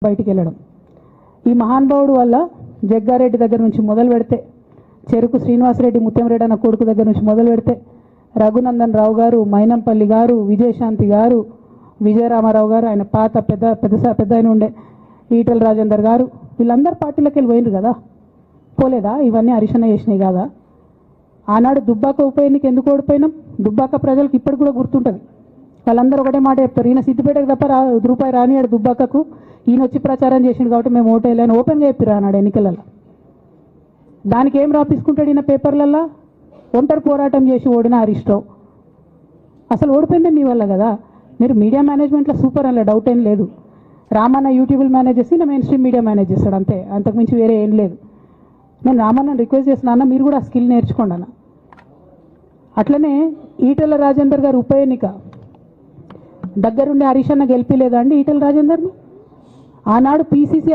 బయటికి వెళ్ళడం. ఈ మహానుభావుడు వల్ల జగ్గారెడ్డి దగ్గర నుంచి మొదలు పెడితే, చెరుకు శ్రీనివాసరెడ్డి ముత్యంరెడ్డి అన్న కొడుకు దగ్గర నుంచి మొదలు పెడితే, రఘునందన్ రావు గారు, మైనంపల్లి గారు, విజయశాంతి గారు, విజయరామారావు గారు, ఆయన పాత పెద్ద ఆయన ఉండే ఈటల రాజేందర్ గారు, వీళ్ళందరూ పార్టీలకు వెళ్ళి పోయినారు కదా. పోలేదా? ఇవన్నీ హరిశన్న చేసినాయి కాదా? ఆనాడు దుబ్బాక ఉప ఎన్నిక ఎందుకు ఓడిపోయినాం? దుబ్బాక ప్రజలకు ఇప్పటికి కూడా గుర్తుంటుంది. వాళ్ళందరూ ఒకటే మాట చెప్తారు, ఈయన సిద్దిపేటకు తప్ప రూపాయి రానియాడు దుబ్బాకకు, ఈయన వచ్చి ప్రచారం చేసిండు కాబట్టి మేము ఓటేయాలని ఓపెన్గా చెప్పారు ఆనాడు ఎన్నికలలో. దానికి ఏం రాపించుకుంటాడు ఈయన పేపర్లల్లో? ఒంటరి పోరాటం చేసి ఓడిన హరీష్ రావు. అసలు ఓడిపోయింది మీ వల్ల కదా. మీరు మీడియా మేనేజ్మెంట్లో సూపర్ అలా డౌట్ ఏం లేదు. రామన్న యూట్యూబ్లు మేనేజ్ చేసి నా మెయిన్ స్ట్రీమ్ మీడియా మేనేజ్ చేస్తాడు అంతే, అంతకుమించి వేరే ఏం లేదు. నేను రామన్నని రిక్వెస్ట్ చేస్తున్నా, మీరు కూడా ఆ స్కిల్ నేర్చుకోండి అన్న. అట్లనే ఈటల రాజేందర్ గారు ఉప ఎన్నిక దగ్గరుండి హరీష్ అన్న గెలిపిలేదా అండి ఈటల రాజేందర్ని? ఆనాడు పీసీసీ